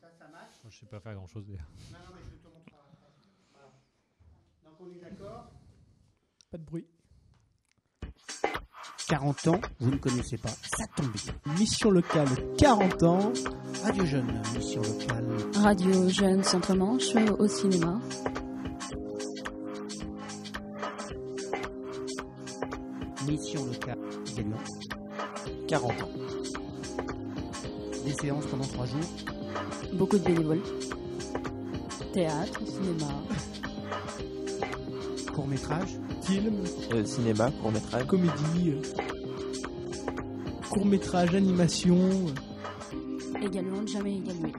Ça match. Je sais pas faire grand chose d'ailleurs. Non, mais je te montrerai après. Voilà. Donc on est d'accord. Pas de bruit. 40 ans, vous ne connaissez pas. Ça tombe bien. Mission locale 40 ans. Radio Jeune, mission locale. Radio Jeune Centre-Manche au cinéma. Mission locale gagnant. 40 ans. Des séances pendant 3 jours. Beaucoup de bénévoles. Théâtre, cinéma. Court-métrage. Film, Cinéma, court-métrage. comédie, court-métrage, animation. Également jamais égalué.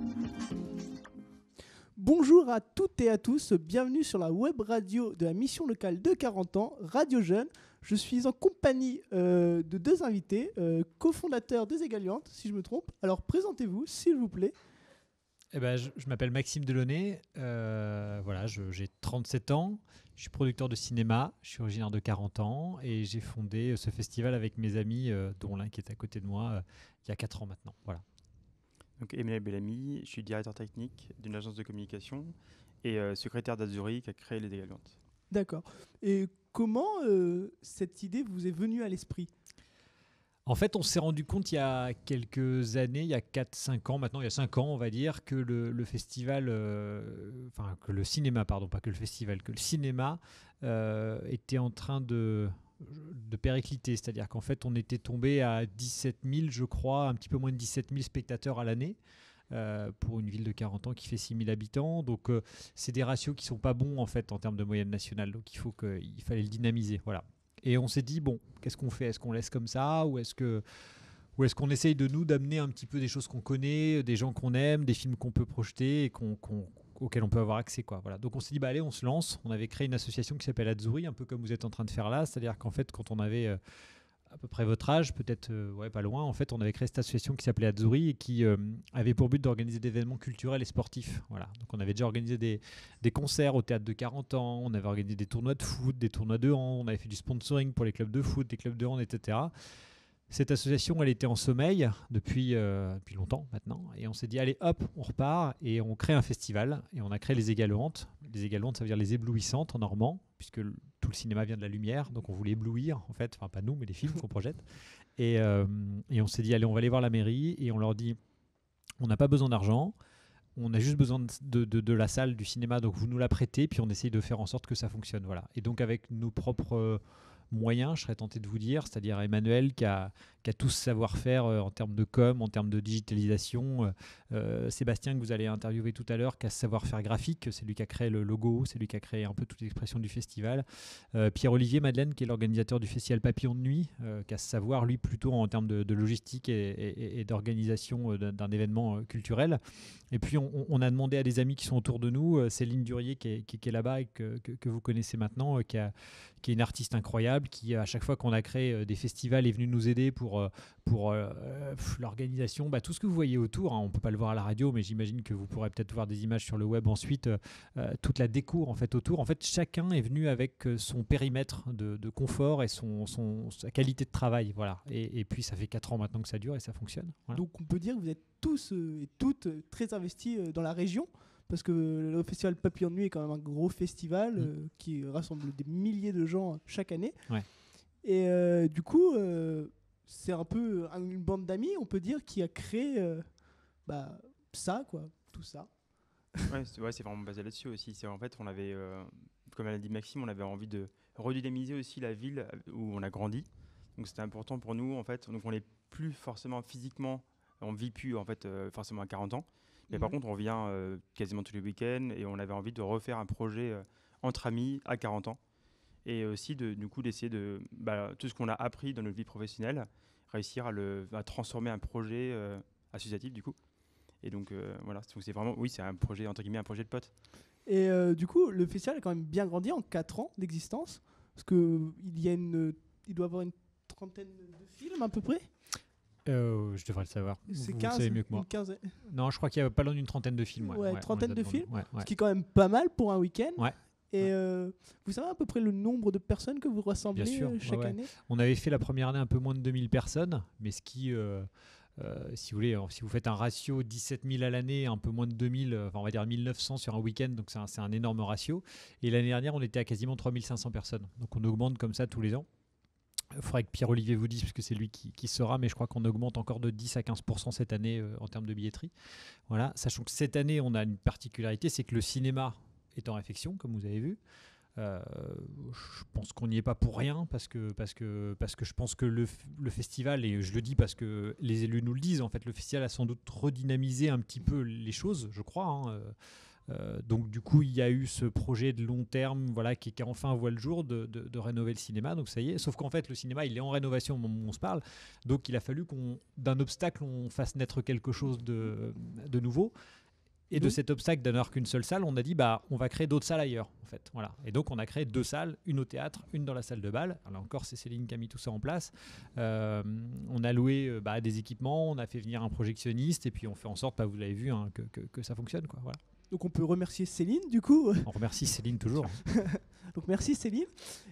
Bonjour à toutes et à tous, bienvenue sur la web radio de la mission locale de 40 ans, Radio Jeune. Je suis en compagnie de deux invités, cofondateurs des Égaliantes, si je me trompe. Alors présentez-vous, s'il vous plaît. Eh ben, je m'appelle Maxime Delaunay, voilà, j'ai 37 ans, je suis producteur de cinéma, je suis originaire de 40 ans et j'ai fondé ce festival avec mes amis, dont l'un qui est à côté de moi, il y a 4 ans maintenant. Voilà. Donc Emmanuel Bellamy, je suis directeur technique d'une agence de communication et secrétaire d'Azuri qui a créé les Égaliantes. D'accord. Et comment cette idée vous est venue à l'esprit ? En fait, on s'est rendu compte il y a quelques années, il y a 4-5 ans maintenant, il y a 5 ans on va dire, que le festival, que le cinéma, pardon, pas que le festival, que le cinéma était en train de péricliter, c'est-à-dire qu'en fait on était tombé à 17 000 je crois, un petit peu moins de 17 000 spectateurs à l'année pour une ville de 40 ans qui fait 6 000 habitants, donc c'est des ratios qui sont pas bons en fait en termes de moyenne nationale, donc il fallait le dynamiser, voilà. Et on s'est dit, bon, qu'est-ce qu'on fait ? Est-ce qu'on laisse comme ça ou est-ce qu'on essaye de nous d'amener un petit peu des choses qu'on connaît, des gens qu'on aime, des films qu'on peut projeter et auxquels on peut avoir accès, quoi. Voilà. Donc on s'est dit, bah allez, on se lance. On avait créé une association qui s'appelle Azuri, un peu comme vous êtes en train de faire là. C'est-à-dire qu'en fait, quand on avait à peu près votre âge, peut-être pas loin, en fait, on avait créé cette association qui s'appelait Azuri et qui avait pour but d'organiser des événements culturels et sportifs. Voilà. Donc on avait déjà organisé des concerts au théâtre de 40 ans, on avait organisé des tournois de foot, des tournois de hand, on avait fait du sponsoring pour les clubs de foot, des clubs de hand, etc. Cette association, elle était en sommeil depuis longtemps maintenant. Et on s'est dit, allez, hop, on repart et on crée un festival. Et on a créé les Égaliantes. Les Égaliantes, ça veut dire les éblouissantes en normand, puisque tout le cinéma vient de la lumière. Donc on voulait éblouir, en fait. Enfin, pas nous, mais les films qu'on projette. Et on s'est dit, allez, on va aller voir la mairie. Et on leur dit, on n'a pas besoin d'argent. On a juste besoin de la salle du cinéma. Donc vous nous la prêtez. Puis on essaye de faire en sorte que ça fonctionne. Voilà. Et donc avec nos propres moyens, je serais tenté de vous dire, c'est-à-dire Emmanuel qui a tout ce savoir-faire en termes de com, en termes de digitalisation, Sébastien que vous allez interviewer tout à l'heure qui a ce savoir-faire graphique, c'est lui qui a créé le logo, c'est lui qui a créé un peu toute l'expression du festival, Pierre-Olivier Madeleine qui est l'organisateur du festival Papillon de Nuit, qui a ce savoir lui plutôt en termes de logistique et d'organisation d'un événement culturel. Et puis on a demandé à des amis qui sont autour de nous, Céline Durier qui est là-bas et que vous connaissez maintenant, qui est une artiste incroyable, qui à chaque fois qu'on a créé des festivals est venue nous aider pour l'organisation, tout ce que vous voyez autour, hein, on ne peut pas le voir à la radio, mais j'imagine que vous pourrez peut-être voir des images sur le web ensuite, toute la déco en fait autour. En fait, chacun est venu avec son périmètre de confort et sa qualité de travail, voilà. Et puis ça fait 4 ans maintenant que ça dure et ça fonctionne. Voilà. Donc on peut dire que vous êtes tous et toutes très investis dans la région, parce que le festival Papillon de Nuit est quand même un gros festival qui rassemble des milliers de gens chaque année. Ouais. Et du coup, c'est un peu une bande d'amis, on peut dire, qui a créé ça, quoi, tout ça. C'est vraiment basé là-dessus aussi. En fait, on avait, comme l'a dit Maxime, on avait envie de redynamiser aussi la ville où on a grandi. Donc c'était important pour nous, en fait. Donc on n'est plus forcément physiquement, on ne vit plus en fait, forcément à 40 ans. Mais par contre, on vient quasiment tous les week-ends et on avait envie de refaire un projet entre amis à 40 ans. Et aussi, du coup, d'essayer de tout ce qu'on a appris dans notre vie professionnelle, réussir à transformer un projet associatif, du coup. Et donc, voilà, c'est vraiment, oui, c'est un projet, entre guillemets, un projet de potes. Et du coup, le festival a quand même bien grandi en 4 ans d'existence, parce qu'il doit avoir une trentaine de films à peu près. Je devrais le savoir. C'est vous 15, savez mieux que moi. une quinzaine. Non, je crois qu'il y a pas loin d'une trentaine de films. Ouais, trentaine de films, ouais. ce qui est quand même pas mal pour un week-end. Ouais. Et vous savez à peu près le nombre de personnes que vous rassemblez Bien sûr, chaque année ? On avait fait la première année un peu moins de 2000 personnes, mais ce qui si vous voulez, si vous faites un ratio 17 000 à l'année, un peu moins de 2000, enfin on va dire 1900 sur un week-end, donc c'est un énorme ratio. Et l'année dernière, on était à quasiment 3500 personnes. Donc on augmente comme ça tous les ans. Il faudrait que Pierre-Olivier vous dise, parce que c'est lui qui sera, mais je crois qu'on augmente encore de 10 à 15% cette année en termes de billetterie. Voilà. Sachant que cette année, on a une particularité, c'est que le cinéma est en réfection, comme vous avez vu. Je pense qu'on n'y est pas pour rien, parce que je pense que le festival, et je le dis parce que les élus nous le disent, en fait, le festival a sans doute redynamisé un petit peu les choses, je crois, hein. Donc du coup il y a eu ce projet de long terme, voilà, qui enfin voit le jour de rénover le cinéma, donc ça y est, sauf qu'en fait le cinéma il est en rénovation au moment où on se parle, donc il a fallu d'un obstacle on fasse naître quelque chose de nouveau. Et de cet obstacle de n'avoir qu'une seule salle, on a dit on va créer d'autres salles ailleurs, en fait. Voilà. Et donc on a créé 2 salles, une au théâtre, une dans la salle de bal. Alors encore, c'est Céline qui a mis tout ça en place. On a loué des équipements, on a fait venir un projectionniste, et puis on fait en sorte, vous l'avez vu, hein, que ça fonctionne, quoi. Voilà. Donc on peut remercier Céline du coup. On remercie Céline toujours. Donc merci Céline.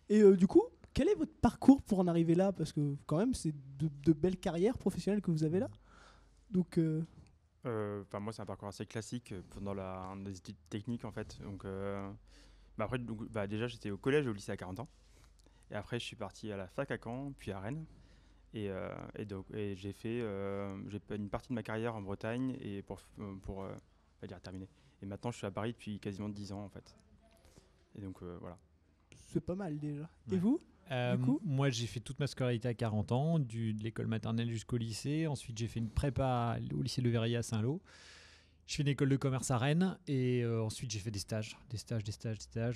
Et du coup, quel est votre parcours pour en arriver là? Parce que quand même, c'est de belles carrières professionnelles que vous avez là. Donc moi, c'est un parcours assez classique pendant des études techniques, en fait. Donc, après, déjà, j'étais au collège et au lycée à 40 ans. Et après, je suis parti à la fac à Caen, puis à Rennes. Et j'ai fait une partie de ma carrière en Bretagne et pour pas dire terminer. Et maintenant, je suis à Paris depuis quasiment 10 ans, en fait. Et donc, voilà. c'est pas mal déjà. Ouais. Et vous? Du coup moi, j'ai fait toute ma scolarité à 40 ans, de l'école maternelle jusqu'au lycée. Ensuite, j'ai fait une prépa au lycée Le Verrier à Saint-Lô. Je fais une école de commerce à Rennes. Et ensuite, j'ai fait des stages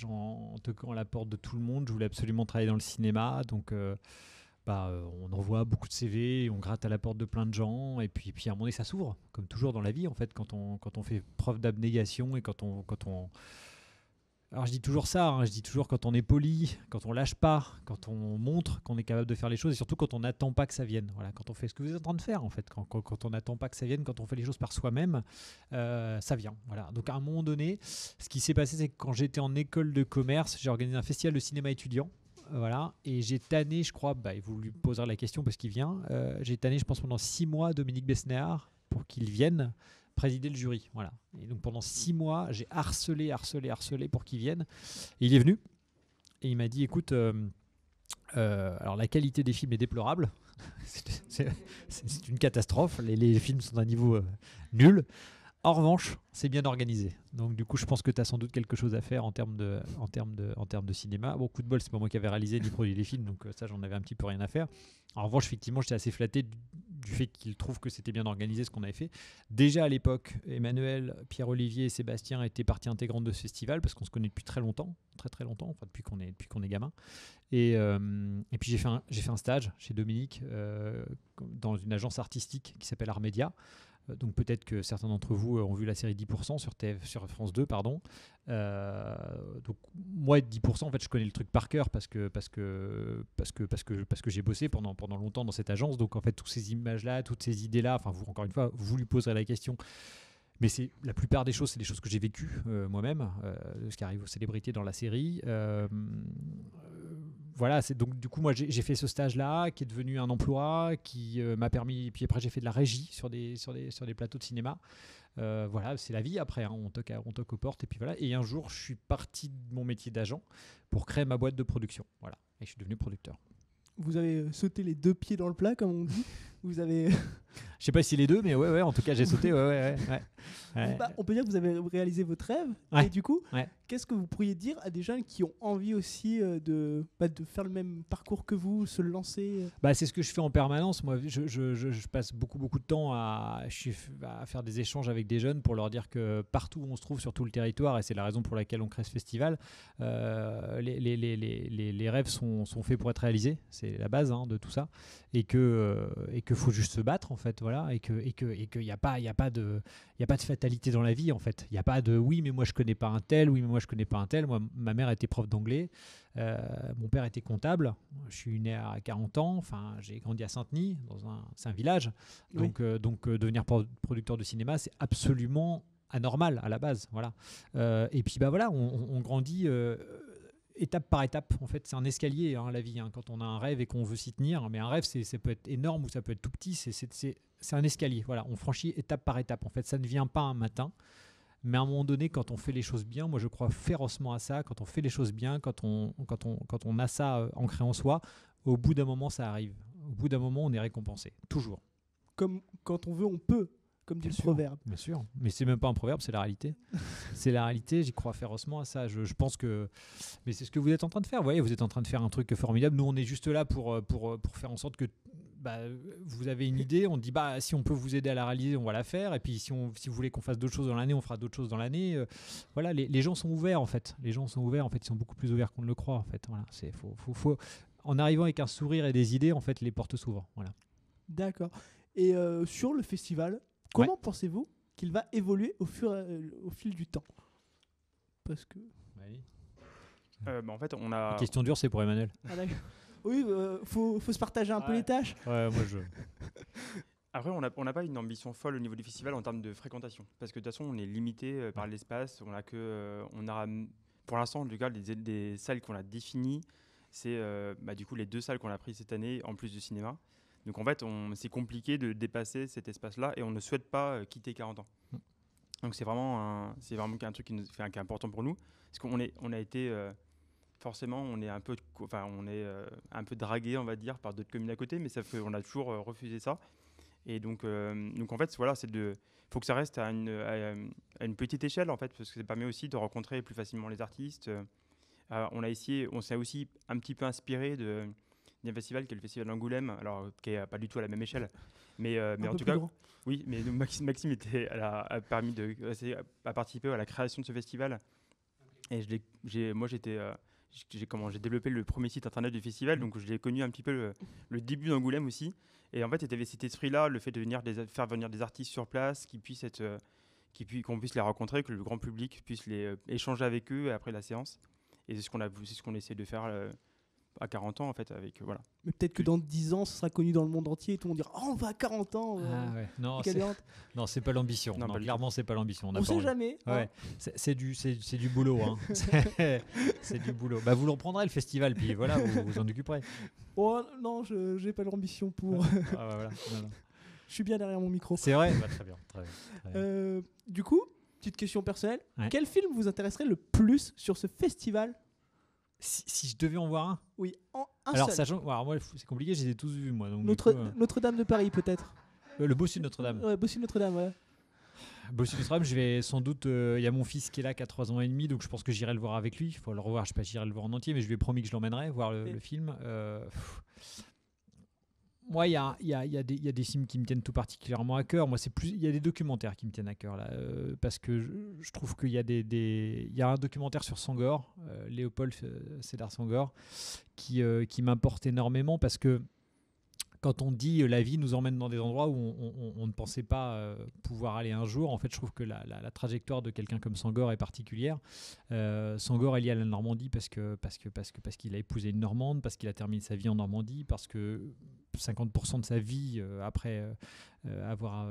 en toquant à la porte de tout le monde. Je voulais absolument travailler dans le cinéma. Donc, on envoie beaucoup de CV, on gratte à la porte de plein de gens. Et puis à un moment donné, ça s'ouvre. Comme toujours dans la vie, en fait, quand on fait preuve d'abnégation et quand on Alors je dis toujours ça, hein, je dis toujours quand on est poli, quand on lâche pas, quand on montre qu'on est capable de faire les choses et surtout quand on n'attend pas que ça vienne. Voilà, quand on fait ce que vous êtes en train de faire en fait, quand on n'attend pas que ça vienne, quand on fait les choses par soi-même, ça vient. Voilà. Donc à un moment donné, ce qui s'est passé, c'est que quand j'étais en école de commerce, j'ai organisé un festival de cinéma étudiant. Voilà, et j'ai tanné, je crois, et vous lui poserez la question parce qu'il vient, j'ai tanné, je pense, pendant 6 mois Dominique Besnéard pour qu'il vienne présider le jury. Voilà. Et donc pendant 6 mois, j'ai harcelé pour qu'il vienne. Et il est venu et il m'a dit, écoute, alors la qualité des films est déplorable, c'est une catastrophe, les films sont d'un niveau nul. En revanche, c'est bien organisé. Donc du coup, je pense que tu as sans doute quelque chose à faire en termes de cinéma. Bon, coup de bol, c'est pas moi qui avais réalisé ni produit les films, donc ça, j'en avais un petit peu rien à faire. En revanche, effectivement, j'étais assez flatté du fait qu'il trouve que c'était bien organisé ce qu'on avait fait. Déjà à l'époque, Emmanuel, Pierre-Olivier et Sébastien étaient partie intégrante de ce festival parce qu'on se connaît depuis très longtemps, enfin depuis qu'on est gamin. Et puis j'ai fait un stage chez Dominique dans une agence artistique qui s'appelle Armédia. Donc peut-être que certains d'entre vous ont vu la série 10% sur France 2, pardon. Donc moi 10%, en fait, je connais le truc par cœur parce que j'ai bossé pendant longtemps dans cette agence. Donc en fait, toutes ces images-là, toutes ces idées-là, enfin encore une fois, vous lui poserez la question. Mais la plupart des choses, c'est des choses que j'ai vécues moi-même, ce qui arrive aux célébrités dans la série. Voilà, donc du coup, moi, j'ai fait ce stage-là, qui est devenu un emploi, qui m'a permis. Puis après, j'ai fait de la régie sur des plateaux de cinéma. Voilà, c'est la vie. Après, hein, on toque aux portes, et puis voilà. Et un jour, je suis parti de mon métier d'agent pour créer ma boîte de production. Voilà, et je suis devenu producteur. Vous avez sauté les 2 pieds dans le plat, comme on dit. Vous avez. Je sais pas si les deux, mais ouais, en tout cas, j'ai sauté. Ouais. On peut dire que vous avez réalisé votre rêve. Ouais. Et du coup, Ouais. qu'est-ce que vous pourriez dire à des jeunes qui ont envie aussi de faire le même parcours que vous, se lancer? C'est ce que je fais en permanence. Moi, je passe beaucoup de temps à faire des échanges avec des jeunes pour leur dire que partout où on se trouve sur tout le territoire, et c'est la raison pour laquelle on crée ce festival, les rêves sont faits pour être réalisés. C'est la base de tout ça. Et qu'il faut juste se battre, en fait, voilà, et qu'il n'y a pas de fatalité dans la vie, en fait. Il n'y a pas de oui, mais moi je connais pas un tel, oui, mais moi je connais pas un tel. Moi, ma mère était prof d'anglais, mon père était comptable. Je suis né à 40 ans, enfin, j'ai grandi à Saint-Denis, c'est un village. Donc, devenir producteur de cinéma, c'est absolument anormal à la base, voilà. Et puis voilà, on grandit. étape par étape. En fait, c'est un escalier, hein, la vie. Hein, quand on a un rêve et qu'on veut s'y tenir, mais un rêve, ça peut être énorme ou ça peut être tout petit. C'est un escalier. Voilà, on franchit étape par étape. En fait, ça ne vient pas un matin. Mais à un moment donné, quand on fait les choses bien, moi je crois férocement à ça, quand on fait les choses bien, quand on a ça ancré en soi, au bout d'un moment ça arrive. Au bout d'un moment on est récompensé, toujours. Comme quand on veut, on peut, comme dit Bien le sûr. proverbe. Bien sûr, mais c'est même pas un proverbe, c'est la réalité. C'est la réalité, j'y crois férocement à ça. Je pense que... Mais c'est ce que vous êtes en train de faire, vous voyez, vous êtes en train de faire un truc formidable. Nous on est juste là pour faire en sorte que vous avez une idée, on dit si on peut vous aider à la réaliser, on va la faire. Et puis si vous voulez qu'on fasse d'autres choses dans l'année, on fera d'autres choses dans l'année. Voilà, les gens sont ouverts en fait. Les gens sont ouverts en fait, ils sont beaucoup plus ouverts qu'on ne le croit en fait. Voilà, faut en arrivant avec un sourire et des idées, en fait, les portes s'ouvrent. Voilà. D'accord. Et sur le festival, comment pensez-vous qu'il va évoluer au fil du temps? Parce que... En fait, on a... La question dure, c'est pour Emmanuel. Ah, d'accord. Oui, faut se partager un peu les tâches. Ouais, moi je... Après, on n'a pas une ambition folle au niveau du festival en termes de fréquentation. Parce que de toute façon, on est limité par l'espace. On a pour l'instant, en tout cas, des salles qu'on a définies. C'est du coup les 2 salles qu'on a prises cette année, en plus du cinéma. Donc en fait, c'est compliqué de dépasser cet espace-là et on ne souhaite pas quitter 40 ans. Donc c'est vraiment un truc qui est important pour nous. Parce qu'on a été... forcément, on est un peu dragué, on va dire, par d'autres communes à côté, mais on a toujours refusé ça. Et donc en fait, voilà, faut que ça reste à une petite échelle, en fait, parce que ça permet aussi de rencontrer plus facilement les artistes. On s'est aussi un petit peu inspiré d'un festival qui est le Festival d'Angoulême, alors qui est pas du tout à la même échelle, mais en tout cas, oui, mais Maxime a participé à la création de ce festival. Et j'ai développé le premier site internet du festival, donc je l'ai connu un petit peu le début d'Angoulême aussi. Et en fait, il y avait cet esprit-là, le fait de faire venir des artistes sur place, qu'on puisse les rencontrer, que le grand public puisse échanger avec eux après la séance. Et c'est ce qu'on essaie de faire à 40 ans, en fait. Voilà. Mais peut-être que dans 10 ans, ce sera connu dans le monde entier et tout le monde dira « Oh, on va à 40 ans Non, c'est pas l'ambition. Non, Clairement, c'est pas l'ambition. On sait jamais. Ouais. C'est du boulot. Hein. C'est du boulot. Vous le reprendrez, le festival, puis voilà, vous en occuperez. Oh non, je n'ai pas l'ambition pour... Voilà. Non. Je suis bien derrière mon micro. C'est vrai. Très bien. Du coup, petite question personnelle. Ouais. Quel film vous intéresserait le plus sur ce festival? Si je devais en voir un. Oui, un alors, seul. moi, c'est compliqué, je les ai tous vus, moi. Donc, Notre-Dame de Paris, peut-être. Le Bossu de Notre-Dame. Ouais, Bossu Notre-Dame, ouais. Bossu de Notre-Dame, je vais sans doute. Il y a mon fils qui est là, qui a 3 ans et demi, donc je pense que j'irai le voir avec lui. Il faut le revoir, je sais pas si j'irai le voir en entier, mais je lui ai promis que je l'emmènerai voir le film. Moi, il y a des films qui me tiennent tout particulièrement à cœur. Moi, il y a des documentaires qui me tiennent à cœur là, parce que je trouve qu'il y a il y a un documentaire sur Senghor, Léopold Sédar Senghor, qui m'importe énormément parce que quand on dit la vie nous emmène dans des endroits où on ne pensait pas pouvoir aller un jour, en fait, je trouve que la trajectoire de quelqu'un comme Senghor est particulière. Senghor est lié à la Normandie parce qu'il a épousé une Normande, parce qu'il a terminé sa vie en Normandie, parce que 50% de sa vie après avoir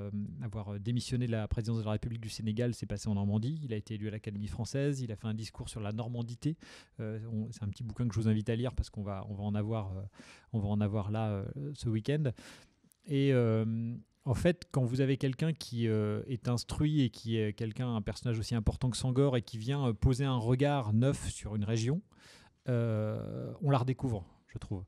démissionné de la présidence de la République du Sénégal s'est passé en Normandie. Il a été élu à l'Académie française, il a fait un discours sur la normandité. C'est un petit bouquin que je vous invite à lire parce qu'on va en avoir là ce week-end. Et en fait, quand vous avez quelqu'un qui est instruit et qui est un personnage aussi important que Senghor et qui vient poser un regard neuf sur une région, on la redécouvre, je trouve.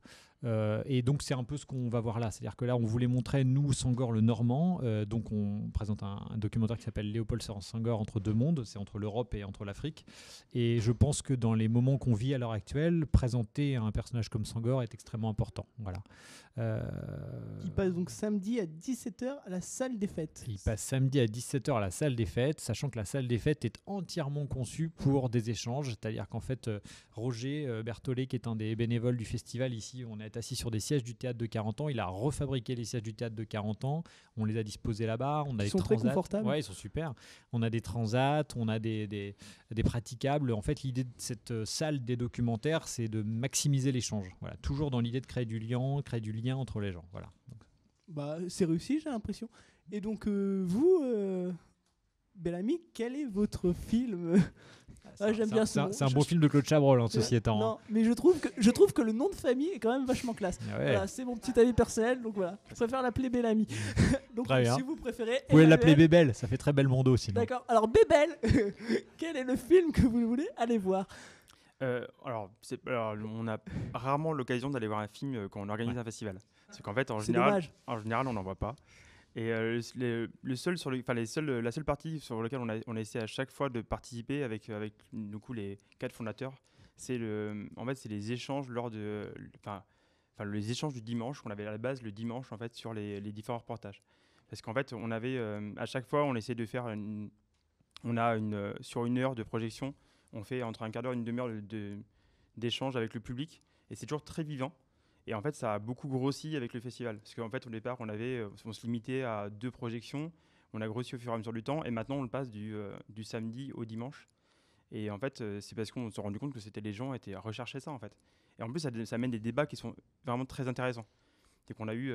Et donc c'est un peu ce qu'on va voir là, c'est-à-dire que là on voulait montrer nous Senghor le Normand, donc on présente un documentaire qui s'appelle Léopold Sédar Senghor entre deux mondes, c'est entre l'Europe et entre l'Afrique, et je pense que dans les moments qu'on vit à l'heure actuelle, présenter un personnage comme Senghor est extrêmement important. Voilà. Qui passe donc samedi à 17h à la salle des fêtes. Il passe samedi à 17h à la salle des fêtes, sachant que la salle des fêtes est entièrement conçue pour des échanges, c'est-à-dire qu'en fait Roger Berthollet, qui est un des bénévoles du festival ici, on est assis sur des sièges du théâtre de 40 ans, il a refabriqué les sièges du théâtre de 40 ans, on les a disposés là-bas, on a des sont transats. très confortables. Ouais, ils sont super. On a des transats, on a des praticables. En fait, l'idée de cette salle des documentaires, c'est de maximiser l'échange. Voilà, toujours dans l'idée de créer du lien entre les gens. Voilà. Donc, c'est réussi, j'ai l'impression. Et donc, vous, Bellamy, quel est votre film Ah, j'aime bien ce nom. C'est un bon film de Claude Chabrol, ceci étant. Non, mais je trouve que le nom de famille est quand même vachement classe. Ah ouais. Voilà, c'est mon petit avis personnel, donc voilà. Je préfère l'appeler Bellamy. Donc Très bien. si vous préférez. Vous pouvez l'appeler Emmanuel. Bébel, ça fait très Belmondo sinon. D'accord. Alors Bébel, quel est le film que vous voulez aller voir? Alors, on a rarement l'occasion d'aller voir un film quand on organise un festival. C'est qu'en fait, C'est dommage. en général, on n'en voit pas. Et la seule partie sur laquelle on a essayé à chaque fois de participer avec du coup, les 4 fondateurs, c'est les échanges lors de, les échanges du dimanche qu'on avait à la base le dimanche en fait sur les différents reportages. Parce qu'en fait, on avait à chaque fois, on essayait de faire sur une heure de projection, on fait entre un quart d'heure et une demi-heure d'échange avec le public, et c'est toujours très vivant. Et en fait, ça a beaucoup grossi avec le festival. Parce qu'en fait, au départ, on se limitait à 2 projections. On a grossi au fur et à mesure du temps. Et maintenant, on le passe du samedi au dimanche. Et en fait, c'est parce qu'on s'est rendu compte que les gens étaient recherchaient ça, en fait. Et en plus, ça amène des débats qui sont vraiment très intéressants. Et qu'on a eu...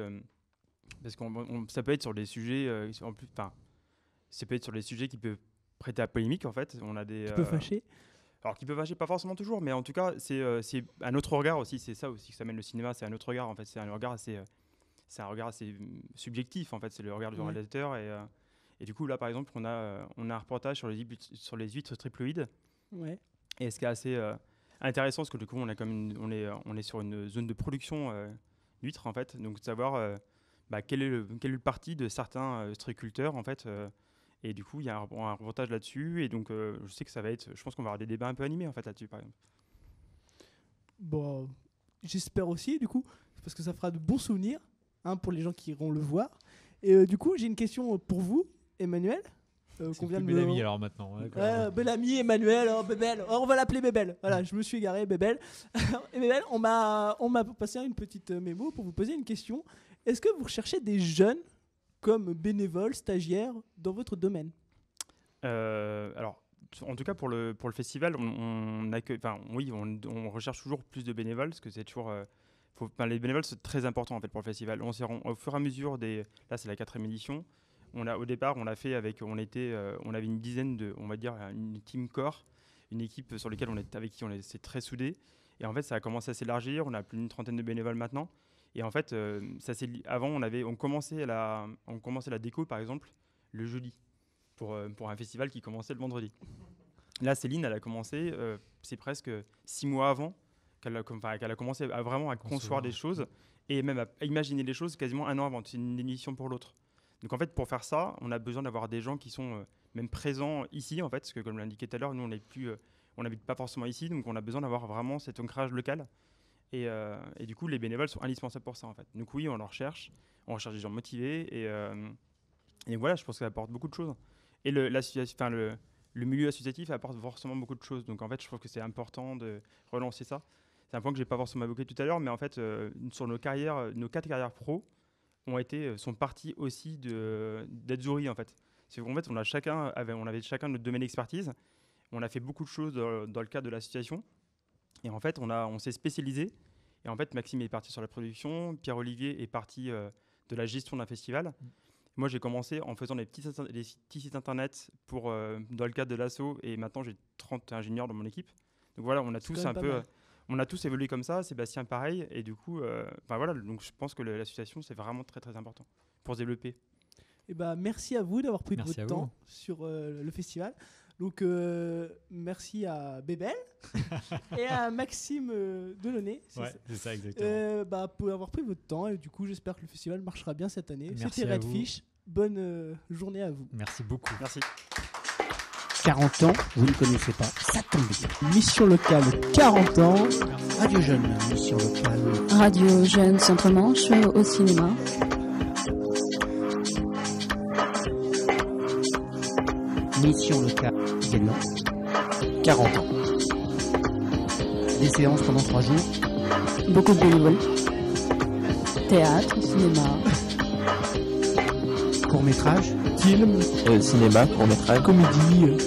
parce que ça peut être sur des sujets... ça peut être sur des sujets qui peuvent prêter à polémique, en fait. On a des... Tu peux fâcher. Alors, qui peuvent fâcher, pas forcément toujours, mais en tout cas, c'est un autre regard aussi. C'est ça aussi que ça mène le cinéma, c'est un autre regard. En fait, c'est un regard assez subjectif. En fait, c'est le regard du réalisateur. Et du coup, là, par exemple, on a un reportage sur les huîtres triploïdes. Ouais. Et ce qui est assez intéressant, parce que du coup, on est sur une zone de production d'huîtres, en fait. Donc, de savoir quel est le parti de certains ostréiculteurs, en fait. Et du coup, il y a un reportage là-dessus. Et donc, je sais que je pense qu'on va avoir des débats un peu animés, en fait, là-dessus, par exemple. Bon, j'espère aussi, du coup, parce que ça fera de bons souvenirs pour les gens qui iront le voir. Et du coup, j'ai une question pour vous, Emmanuel. C'est plus Bellamy alors maintenant. Bellamy, Emmanuel, Bébel. On va l'appeler Bébel. Voilà, je me suis égaré, Bébel. Et Bébel, on m'a passé une petite mémo pour vous poser une question. Est-ce que vous recherchez des jeunes comme bénévoles, stagiaires dans votre domaine? Alors, en tout cas pour le festival, on recherche toujours plus de bénévoles parce que c'est toujours les bénévoles c'est très important en fait pour le festival. Au fur et à mesure là c'est la 4e édition. Au départ on avait une dizaine on va dire une team core, une équipe sur laquelle avec qui on s'est très soudés. Et en fait ça a commencé à s'élargir. On a plus d'une 30aine de bénévoles maintenant. Et en fait, avant, on commençait la déco, par exemple, le jeudi, pour un festival qui commençait le vendredi. Là, Céline, elle a commencé, c'est presque 6 mois avant qu'elle a commencé vraiment à concevoir des choses et même à imaginer des choses quasiment 1 an avant. C'est une édition pour l'autre. Donc en fait, pour faire ça, on a besoin d'avoir des gens qui sont même présents ici, en fait, parce que comme je l'indiquais tout à l'heure, nous, on n'habite pas forcément ici, donc on a besoin d'avoir vraiment cet ancrage local. Et du coup, les bénévoles sont indispensables pour ça, en fait. Donc oui, on recherche des gens motivés. Et voilà, je pense que ça apporte beaucoup de choses. Et le milieu associatif apporte forcément beaucoup de choses. Donc en fait, je trouve que c'est important de relancer ça. C'est un point que je n'ai pas forcément évoqué tout à l'heure, mais en fait, sur nos 4 carrières pro sont parties aussi d'Azzurri, en fait. C'est qu'en fait, on avait chacun notre domaine d'expertise. On a fait beaucoup de choses dans le cadre de l'association. Et en fait, on s'est spécialisé. Et en fait, Maxime est parti sur la production, Pierre-Olivier est parti de la gestion d'un festival. Moi, j'ai commencé en faisant des petits sites internet dans le cadre de l'asso. Et maintenant, j'ai 30 ingénieurs dans mon équipe. Donc voilà, on a tous évolué comme ça. Sébastien, pareil. Et du coup, voilà. Donc je pense que l'association, c'est vraiment très, très important pour se développer. Et merci à vous d'avoir pris de votre temps sur le festival. Donc, merci à Bébel et à Maxime Delaunay. C'est ça, exactement. Pour avoir pris votre temps. Et du coup, j'espère que le festival marchera bien cette année. Merci. C'était Redfish. Bonne journée à vous. Merci beaucoup. Merci. 40 ans, vous ne connaissez pas, ça tombe bien. Mission locale 40 ans. Radio Jeune, mission locale. Radio Jeune Centre-Manche au cinéma. Mission locale également. 40 ans. Des séances pendant 3 jours. Beaucoup de bénévoles. Théâtre, cinéma. Court-métrage. Film. Cinéma, court-métrage. Comédie.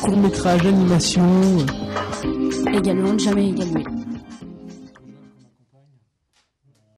Court-métrage, animation. Également jamais égalué.